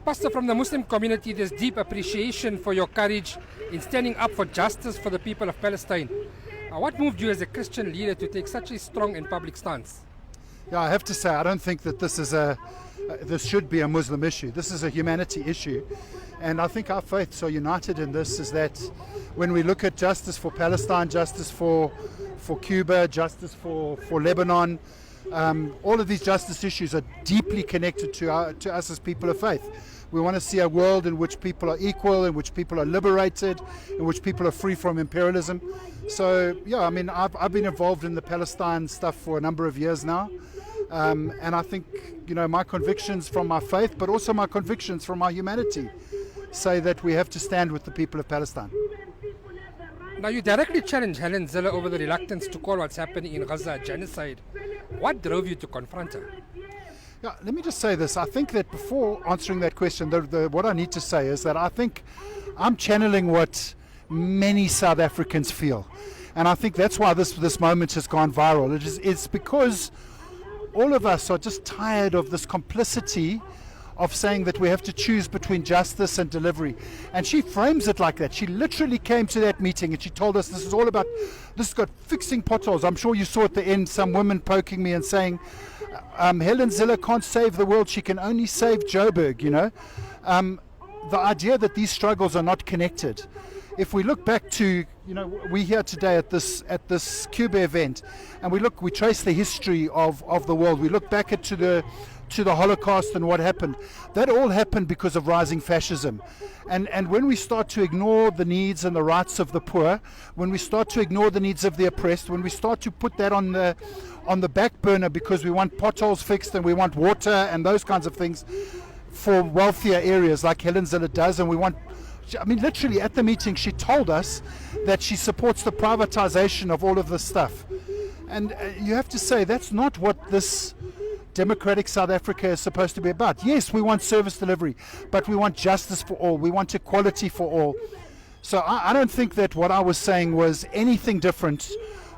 Pastor, from the Muslim community, there's deep appreciation for your courage in standing up for justice for the people of Palestine. What moved you as a Christian leader to take such a strong and public stance? Yeah, I have to say, I don't think that this should be a Muslim issue. This is a humanity issue. And I think our faiths are united in this, is that when we look at justice for Palestine, justice for Cuba, justice for Lebanon, all of these justice issues are deeply connected to us as people of faith. We want to see a world in which people are equal, in which people are liberated, in which people are free from imperialism. So, yeah, I mean, I've been involved in the Palestine stuff for a number of years now. And I think, my convictions from my faith, but also my convictions from my humanity, say that we have to stand with the people of Palestine. Now, you directly challenged Helen Zille over the reluctance to call what's happening in Gaza a genocide. What drove you to confront her? Yeah, let me just say this. I think that before answering that question, what I need to say is that I think I'm channeling what many South Africans feel. And I think that's why this moment has gone viral. It's because all of us are just tired of this complicity of saying that we have to choose between justice and delivery. And she frames it like that. She literally came to that meeting and she told us this has got fixing potholes. I'm sure you saw at the end some women poking me and saying, Helen Zille can't save the world, she can only save Joburg, The idea that these struggles are not connected. If we look back to, we're here today at this Cuba event, and we trace the history of the world. We look back to the Holocaust and what happened. That all happened because of rising fascism. And when we start to ignore the needs and the rights of the poor, when we start to ignore the needs of the oppressed, when we start to put that on the back burner because we want potholes fixed and we want water and those kinds of things for wealthier areas like Helen Zille does, and literally at the meeting she told us that she supports the privatization of all of this stuff. And you have to say that's not what this democratic South Africa is supposed to be about. Yes, we want service delivery, but we want justice for all. We want equality for all. So I don't think that what I was saying was anything different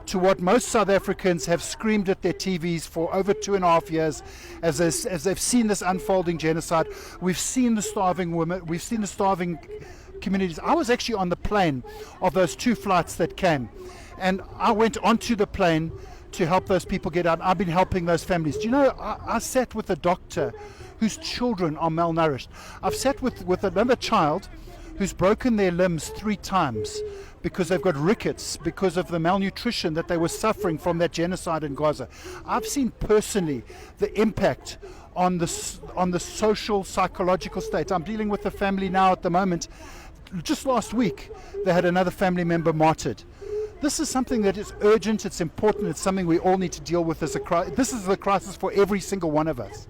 to what most South Africans have screamed at their TVs for over 2.5 years as they've seen this unfolding genocide. We've seen the starving women. We've seen the starving communities. I was actually on the plane of those 2 flights that came, and I went onto the plane to help those people get out. I've been helping those families. Do you know, I sat with a doctor whose children are malnourished. I've sat with another child who's broken their limbs 3 times because they've got rickets because of the malnutrition that they were suffering from that genocide in Gaza. I've seen personally the impact on the social, psychological state. I'm dealing with a family now at the moment. Just last week, they had another family member martyred. This is something that is urgent, it's important, it's something we all need to deal with as a crisis. This is a crisis for every single one of us.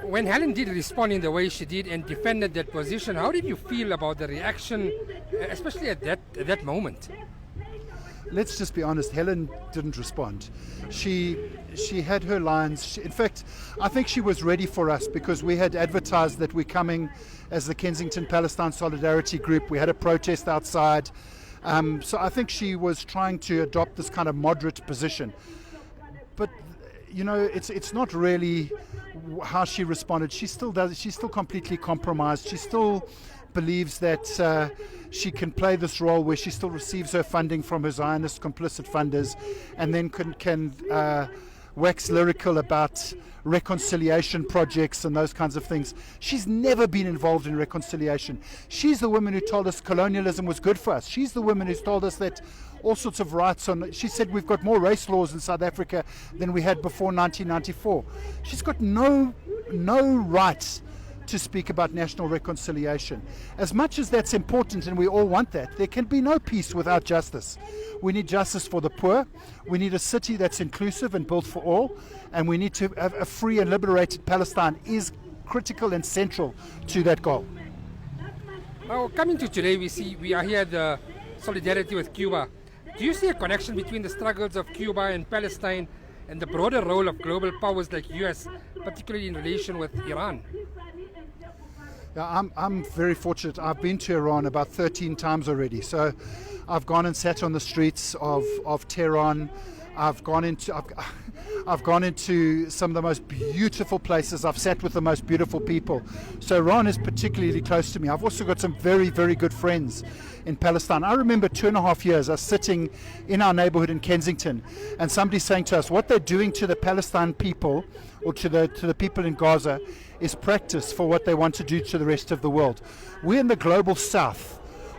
When Helen did respond in the way she did and defended that position, how did you feel about the reaction, especially at that moment? Let's just be honest, Helen didn't respond. She had her lines. In fact, I think she was ready for us because we had advertised that we're coming as the Kensington Palestine Solidarity Group. We had a protest outside. So I think she was trying to adopt this kind of moderate position. But, it's not really how she responded. She's still completely compromised. She still believes that she can play this role where she still receives her funding from her Zionist complicit funders and then can wax lyrical about reconciliation projects and those kinds of things. She's never been involved in reconciliation. She's the woman who told us colonialism was good for us. She's the woman who's told us that all sorts of rights she said we've got more race laws in South Africa than we had before 1994. She's got no rights to speak about national reconciliation. As much as that's important and we all want that, there can be no peace without justice. We need justice for the poor. We need a city that's inclusive and built for all. And we need to have a free and liberated Palestine is critical and central to that goal. Now, coming to today, we are here at the solidarity with Cuba. Do you see a connection between the struggles of Cuba and Palestine and the broader role of global powers like US, particularly in relation with Iran? Yeah, I'm very fortunate. I've been to Iran about 13 times already. So I've gone and sat on the streets of Tehran. I've gone into I've gone into some of the most beautiful places. I've sat with the most beautiful people. So Iran is particularly close to me. I've also got some very, very good friends in Palestine. I remember 2.5 years us sitting in our neighborhood in Kensington, and somebody saying to us, what they're doing to the Palestine people, or to the people in Gaza, is practice for what they want to do to the rest of the world. We in the global south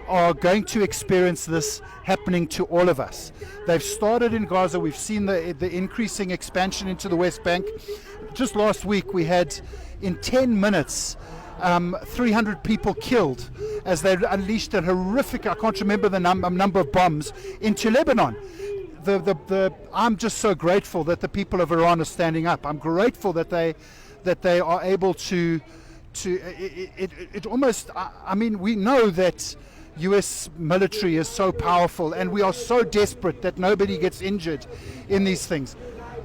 are going to experience this happening to all of us. They've started in Gaza. We've seen the increasing expansion into the West Bank. Just last week we had, in 10 minutes, 300 people killed as they unleashed a horrific, I can't remember the number of bombs, into Lebanon. I'm just so grateful that the people of Iran are standing up. I'm grateful that they are able to it almost, I mean, we know that US military is so powerful and we are so desperate that nobody gets injured in these things.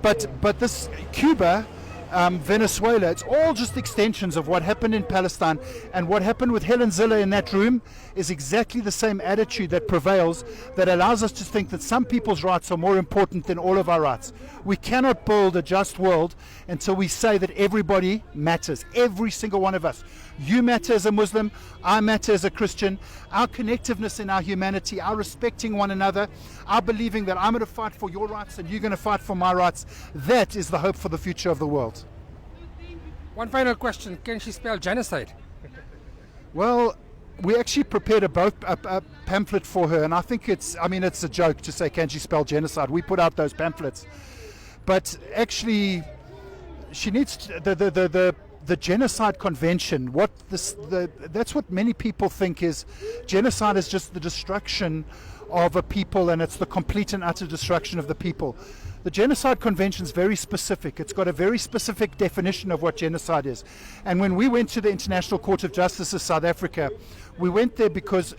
But this Cuba, Venezuela, it's all just extensions of what happened in Palestine, and what happened with Helen Zille in that room is exactly the same attitude that prevails, that allows us to think that some people's rights are more important than all of our rights. We cannot build a just world until we say that everybody matters, every single one of us. You matter as a Muslim, I matter as a Christian. Our connectiveness in our humanity, our respecting one another, our believing that I'm going to fight for your rights and you're going to fight for my rights, that is the hope for the future of the world. One final question, can she spell genocide? Well, we actually prepared a pamphlet for her, and I think it's a joke to say, can she spell genocide? We put out those pamphlets. But actually, she needs to, the Genocide Convention, that's what many people think is genocide is just the destruction of a people, and it's the complete and utter destruction of the people. The Genocide Convention is very specific. It's got a very specific definition of what genocide is. And when we went to the International Court of Justice of South Africa, we went there because,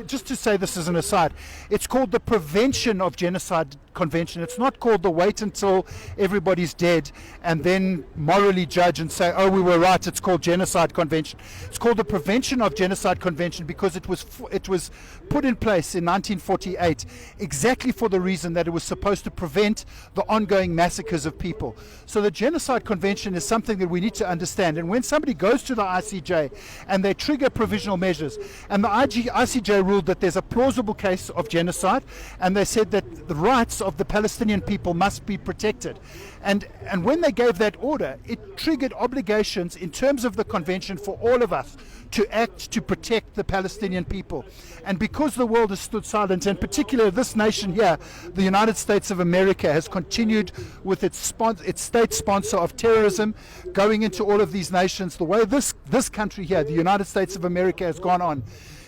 just to say this as an aside, it's called the Prevention of Genocide Convention. It's not called the wait until everybody's dead and then morally judge and say, oh, we were right, it's called Genocide Convention. It's called the Prevention of Genocide Convention because it was put in place in 1948 exactly for the reason that it was supposed to prevent the ongoing massacres of people. So the Genocide Convention is something that we need to understand. And when somebody goes to the ICJ and they trigger provisional measures, and the ICJ ruled that there's a plausible case of genocide, and they said that the rights of the Palestinian people must be protected. And when they gave that order, it triggered obligations in terms of the convention for all of us to act to protect the Palestinian people. And because the world has stood silent, and particularly this nation here, the United States of America, has continued with its state sponsor of terrorism, going into all of these nations, the way this country here, the United States of America, has gone on,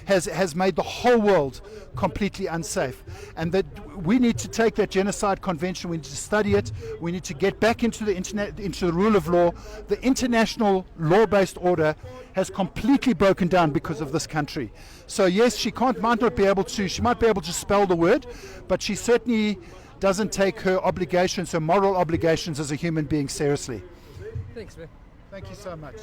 has made the whole world completely unsafe. And that we need to take that Genocide Convention, we need to study it, we need to get back into the rule of law. The international law-based order has completely broken down because of this country. So yes, she might be able to spell the word, but she certainly doesn't take her obligations, her moral obligations as a human being seriously. Thanks, man. Thank you so much.